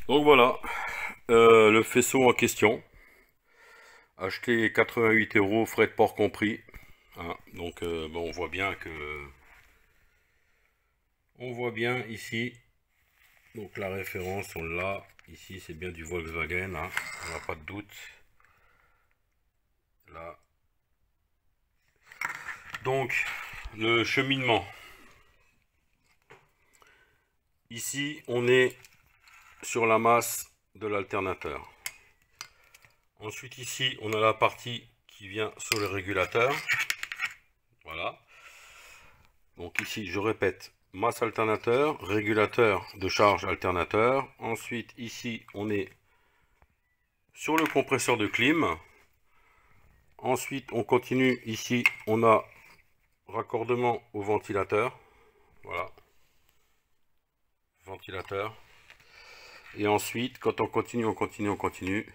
Donc voilà, le faisceau en question. Acheté 88 euros, frais de port compris. Hein, donc bon, on voit bien ici. Donc la référence, on l'a. Ici, c'est bien du Volkswagen. Hein, on n'a pas de doute. Là. Donc le cheminement. Ici, on est sur la masse de l'alternateur. Ensuite ici, on a la partie qui vient sur le régulateur. Voilà. Donc ici, je répète, masse alternateur, régulateur de charge alternateur. Ensuite, ici, on est sur le compresseur de clim. Ensuite, on continue. Ici, on a raccordement au ventilateur. Voilà. Ventilateur. Et ensuite, quand on continue.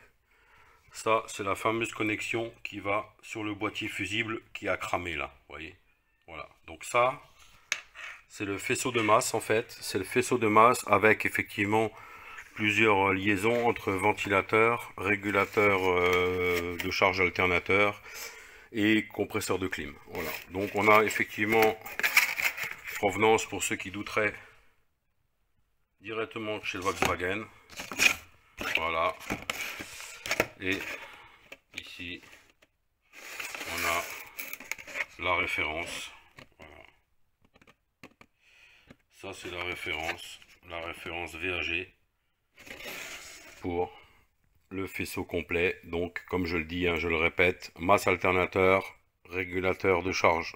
Ça, c'est la fameuse connexion qui va sur le boîtier fusible qui a cramé là. Vous voyez. Voilà. Donc ça, c'est le faisceau de masse en fait. C'est le faisceau de masse avec effectivement plusieurs liaisons entre ventilateur, régulateur de charge alternateur et compresseur de clim. Voilà. Donc on a effectivement provenance pour ceux qui douteraient directement chez le Volkswagen. Voilà. Et ici on a la référence. Voilà. Ça c'est la référence VAG pour le faisceau complet. Donc comme je le dis, hein, je le répète, masse alternateur, régulateur de charge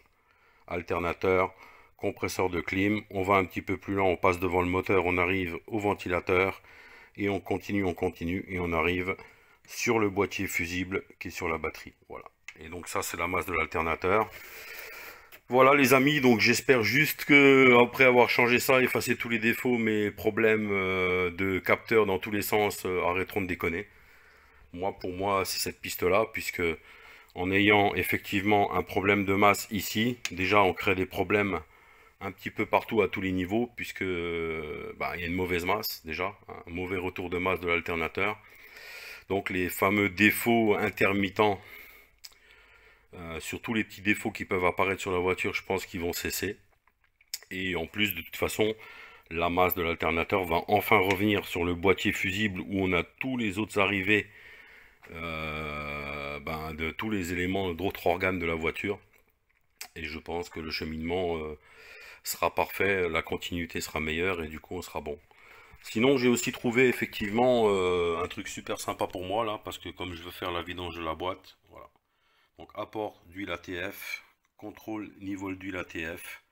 alternateur, compresseur de clim. On va un petit peu plus loin, on passe devant le moteur, on arrive au ventilateur et on continue et on arrive sur le boîtier fusible qui est sur la batterie. Voilà. Et donc ça c'est la masse de l'alternateur. Voilà les amis, donc j'espère juste que après avoir changé ça, effacé tous les défauts, mes problèmes de capteur dans tous les sens arrêteront de déconner. Pour moi, c'est cette piste-là, puisque en ayant effectivement un problème de masse ici, déjà on crée des problèmes un petit peu partout à tous les niveaux, puisque il y a une mauvaise masse déjà, un mauvais retour de masse de l'alternateur. Donc les fameux défauts intermittents, sur tous les petits défauts qui peuvent apparaître sur la voiture, je pense qu'ils vont cesser. Et en plus, de toute façon, la masse de l'alternateur va enfin revenir sur le boîtier fusible où on a tous les autres arrivées de tous les éléments d'autres organes de la voiture. Et je pense que le cheminement sera parfait, la continuité sera meilleure et du coup on sera bon. Sinon j'ai aussi trouvé effectivement un truc super sympa pour moi là, parce que comme je veux faire la vidange de la boîte, voilà. Donc apport d'huile ATF, contrôle niveau d'huile ATF.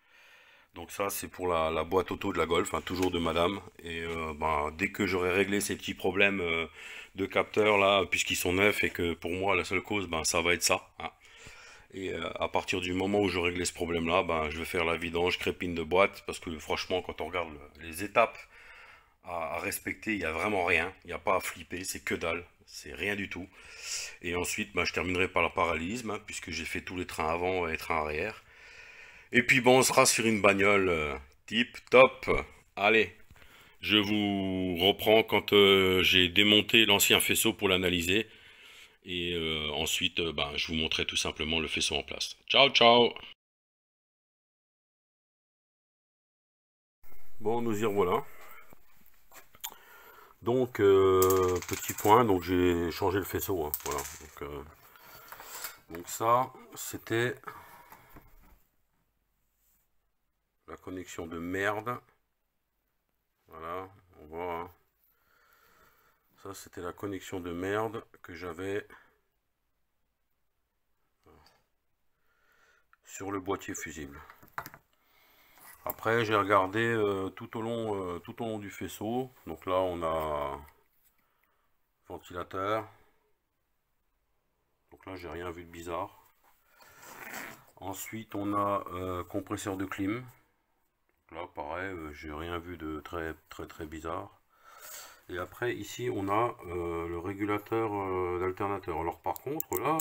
Donc ça c'est pour la boîte auto de la Golf, hein, toujours de madame. Et dès que j'aurai réglé ces petits problèmes de capteurs là, puisqu'ils sont neufs et que pour moi la seule cause, ça va être ça. Hein. Et à partir du moment où je réglé ce problème là, je vais faire la vidange, crépine de boîte, parce que franchement quand on regarde les étapes à respecter, il n'y a vraiment rien, il n'y a pas à flipper, c'est que dalle, c'est rien du tout. Et ensuite je terminerai par le parallélisme, hein, puisque j'ai fait tous les trains avant et les trains arrière. Et puis on sera sur une bagnole tip top. Allez, je vous reprends quand j'ai démonté l'ancien faisceau pour l'analyser. Et ensuite, je vous montrerai tout simplement le faisceau en place. Ciao, ciao! Bon, nous y revoilà. Donc, petit point, donc j'ai changé le faisceau. Hein, voilà. Donc ça, c'était la connexion de merde. Voilà, on voit. Hein. Ça, c'était la connexion de merde que j'avais sur le boîtier fusible. Après, j'ai regardé tout au long du faisceau. Donc là, on a ventilateur. Donc là, j'ai rien vu de bizarre. Ensuite, on a compresseur de clim. Donc là, pareil, j'ai rien vu de très bizarre. Et après, ici, on a le régulateur d'alternateur. Alors par contre, là,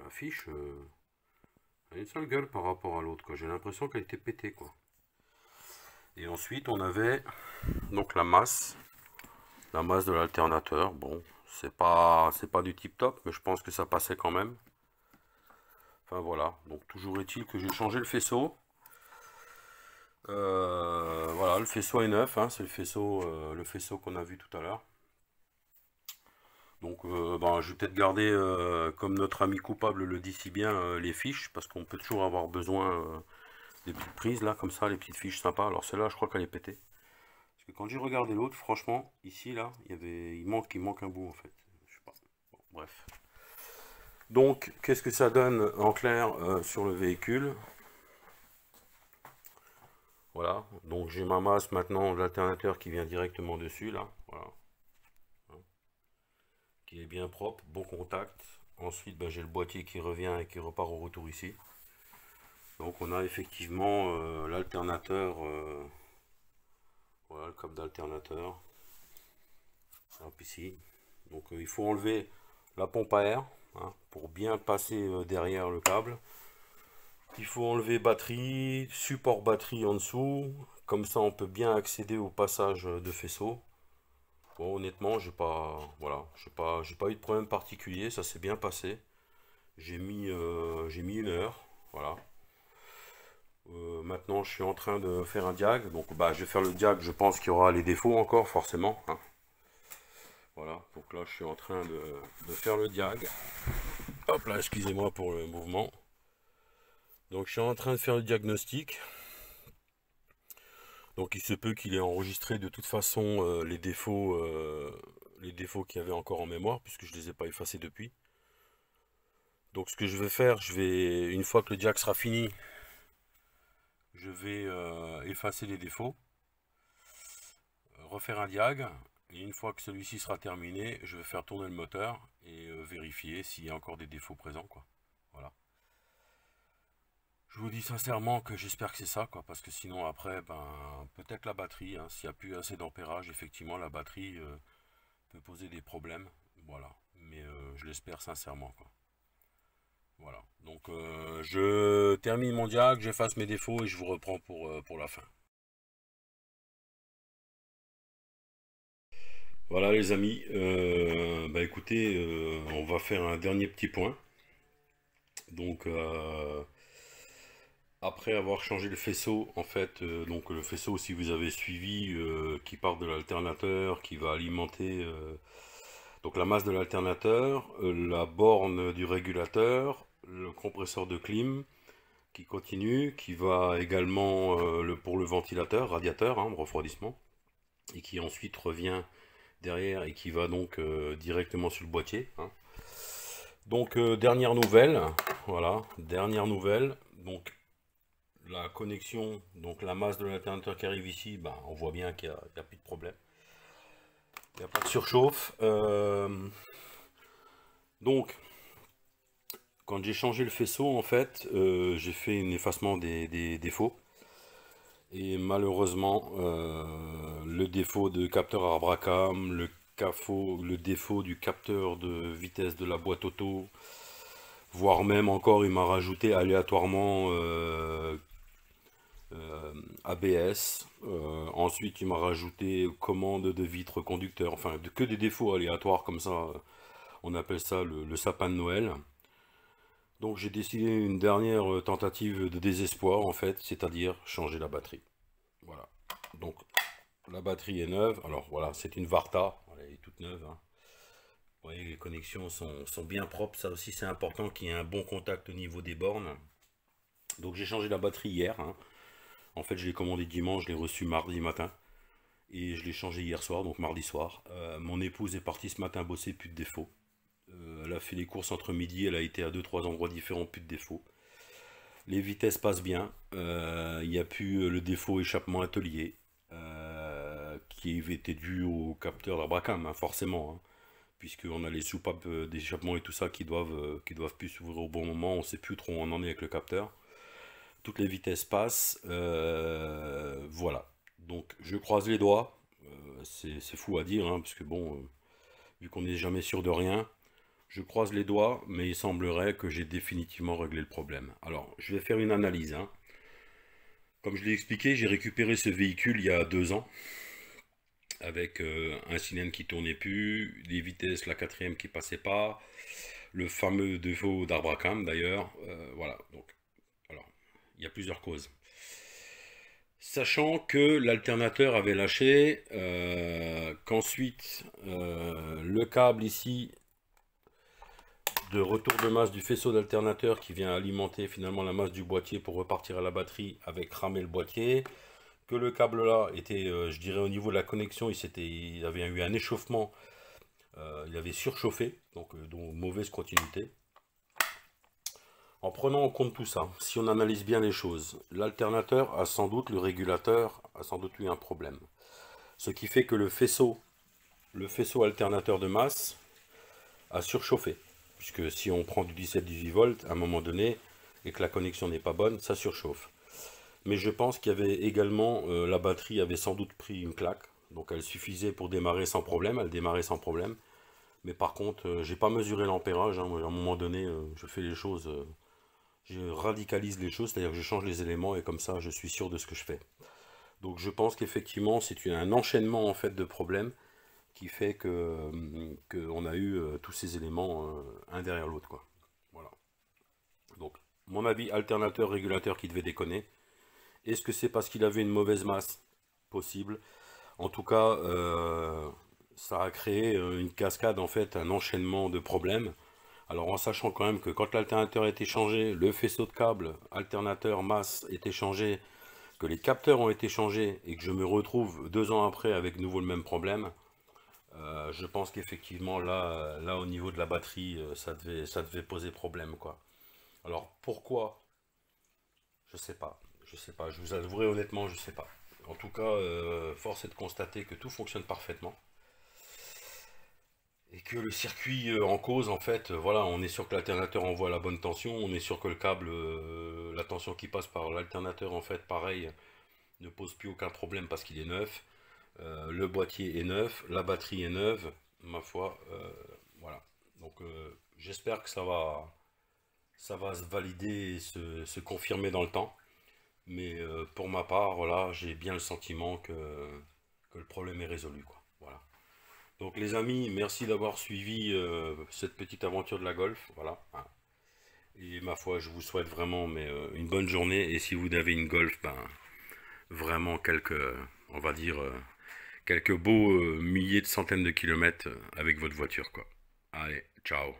la fiche, elle a une sale gueule par rapport à l'autre. J'ai l'impression qu'elle était pétée, quoi. Et ensuite on avait donc la masse de l'alternateur. Bon, c'est pas du tip top, mais je pense que ça passait quand même. Enfin voilà, donc toujours est-il que j'ai changé le faisceau. Voilà, le faisceau est neuf, hein, c'est le faisceau qu'on a vu tout à l'heure. Donc ben, je vais peut-être garder, comme notre ami coupable le dit si bien, les fiches, parce qu'on peut toujours avoir besoin des petites prises là, comme ça, les petites fiches sympas. Alors celle-là, je crois qu'elle est pétée. Parce que quand j'ai regardé l'autre, franchement, ici, là, il manque un bout en fait. Je sais pas. Bon, bref. Donc, qu'est-ce que ça donne en clair sur le véhicule? Voilà. Donc j'ai ma masse maintenant, l'alternateur qui vient directement dessus, là. Voilà. Qui est bien propre, bon contact. Ensuite, ben, j'ai le boîtier qui revient et qui repart au retour ici. Donc on a effectivement l'alternateur, voilà le câble d'alternateur. Hop ici. Donc il faut enlever la pompe à air, hein, pour bien passer derrière le câble. Il faut enlever batterie, support batterie en dessous. Comme ça on peut bien accéder au passage de faisceau. Bon, honnêtement, voilà, j'ai pas eu de problème particulier, ça s'est bien passé. J'ai mis 1 heure, voilà. Maintenant, je suis en train de faire un diag. Donc, bah, je vais faire le diag. Je pense qu'il y aura les défauts encore, forcément, hein. Voilà. Donc là, je suis en train de faire le diag. Hop là, excusez-moi pour le mouvement. Donc, je suis en train de faire le diagnostic. Donc, il se peut qu'il ait enregistré de toute façon les défauts qu'il y avait encore en mémoire, puisque je ne les ai pas effacés depuis. Donc, ce que je vais faire, une fois que le diag sera fini, je vais effacer les défauts, refaire un diag, et une fois que celui-ci sera terminé, je vais faire tourner le moteur et vérifier s'il y a encore des défauts présents, quoi. Voilà. Je vous dis sincèrement que j'espère que c'est ça, quoi, parce que sinon après, ben, peut-être la batterie, hein, s'il n'y a plus assez d'ampérage, effectivement la batterie peut poser des problèmes, voilà. Mais je l'espère sincèrement, quoi. Voilà. Donc je termine mon diag, j'efface mes défauts et je vous reprends pour la fin. Voilà les amis, bah écoutez, on va faire un dernier petit point. Donc après avoir changé le faisceau, en fait, donc le faisceau, si vous avez suivi, qui part de l'alternateur, qui va alimenter donc la masse de l'alternateur, la borne du régulateur, le compresseur de clim qui continue, qui va également pour le ventilateur, radiateur, hein, refroidissement, et qui ensuite revient derrière et qui va donc directement sur le boîtier, hein. Donc dernière nouvelle, voilà, dernière nouvelle, donc la connexion, donc la masse de l'alternateur qui arrive ici, ben, on voit bien qu'il n'y a plus de problème, il n'y a pas de surchauffe. Donc quand j'ai changé le faisceau, en fait, j'ai fait un effacement des défauts. Et malheureusement, le défaut de capteur Abracam, le défaut du capteur de vitesse de la boîte auto, voire même encore, il m'a rajouté aléatoirement ABS. Ensuite, il m'a rajouté commande de vitre conducteur. Enfin, que des défauts aléatoires comme ça. On appelle ça le sapin de Noël. Donc j'ai décidé une dernière tentative de désespoir en fait, c'est-à-dire changer la batterie. Voilà. Donc la batterie est neuve. Alors voilà, c'est une Varta, elle est toute neuve, hein. Vous voyez, les connexions sont bien propres. Ça aussi c'est important qu'il y ait un bon contact au niveau des bornes. Donc j'ai changé la batterie hier, hein. En fait je l'ai commandé dimanche, je l'ai reçu mardi matin. Et je l'ai changé hier soir, donc mardi soir. Mon épouse est partie ce matin bosser, plus de défaut. Elle a fait les courses entre midi, elle a été à 2-3 endroits différents, plus de défaut. Les vitesses passent bien. Il n'y a plus le défaut échappement atelier, qui était dû au capteur d'Abracam, hein, forcément, hein, puisqu'on a les soupapes d'échappement et tout ça qui doivent plus s'ouvrir au bon moment. On ne sait plus trop où on en est avec le capteur. Toutes les vitesses passent. Voilà. Donc je croise les doigts. C'est fou à dire, hein, parce que bon, vu qu'on n'est jamais sûr de rien, je croise les doigts, mais il semblerait que j'ai définitivement réglé le problème. Alors, je vais faire une analyse, hein. Comme je l'ai expliqué, j'ai récupéré ce véhicule il y a 2 ans, avec un cylindre qui tournait plus, les vitesses, la quatrième qui passait pas, le fameux défaut d'Arbracam d'ailleurs, voilà, donc, alors, il y a plusieurs causes. Sachant que l'alternateur avait lâché, qu'ensuite le câble ici de retour de masse du faisceau d'alternateur qui vient alimenter finalement la masse du boîtier pour repartir à la batterie avait cramé le boîtier, que le câble là était, je dirais au niveau de la connexion, il avait eu un échauffement, il avait surchauffé, donc mauvaise continuité. En prenant en compte tout ça, si on analyse bien les choses, l'alternateur a sans doute, le régulateur a sans doute eu un problème. Ce qui fait que le faisceau alternateur de masse a surchauffé. Puisque si on prend du 17-18 volts, à un moment donné, et que la connexion n'est pas bonne, ça surchauffe. Mais je pense qu'il y avait également, la batterie avait sans doute pris une claque. Donc elle suffisait pour démarrer sans problème, elle démarrait sans problème. Mais par contre, j'ai pas mesuré l'ampérage, hein. Moi, à un moment donné, je fais les choses, je radicalise les choses, c'est-à-dire que je change les éléments et comme ça, je suis sûr de ce que je fais. Donc je pense qu'effectivement, c'est un enchaînement en fait de problèmes qui fait que on a eu tous ces éléments un derrière l'autre, quoi. Voilà. Donc, mon avis, alternateur, régulateur qui devait déconner. Est-ce que c'est parce qu'il avait une mauvaise masse? Possible. En tout cas, ça a créé une cascade, en fait, un enchaînement de problèmes. Alors en sachant quand même que quand l'alternateur a été changé, le faisceau de câble, alternateur, masse était changé, que les capteurs ont été changés et que je me retrouve 2 ans après avec nouveau le même problème, je pense qu'effectivement là au niveau de la batterie, ça devait poser problème quoi. Alors pourquoi? Je sais pas. Je sais pas. Je vous avouerai honnêtement, je sais pas. En tout cas, force est de constater que tout fonctionne parfaitement. Et que le circuit en cause, en fait, voilà, on est sûr que l'alternateur envoie la bonne tension, on est sûr que le câble, la tension qui passe par l'alternateur, en fait, pareil, ne pose plus aucun problème parce qu'il est neuf. Le boîtier est neuf, la batterie est neuve, ma foi, voilà. Donc j'espère que ça va se valider et se confirmer dans le temps. Mais pour ma part, voilà, j'ai bien le sentiment que le problème est résolu, quoi. Voilà. Donc les amis, merci d'avoir suivi cette petite aventure de la Golf, voilà. Hein. Et ma foi, je vous souhaite vraiment une bonne journée. Et si vous avez une Golf, ben vraiment on va dire, quelques beaux milliers de centaines de kilomètres avec votre voiture, quoi. Allez, ciao.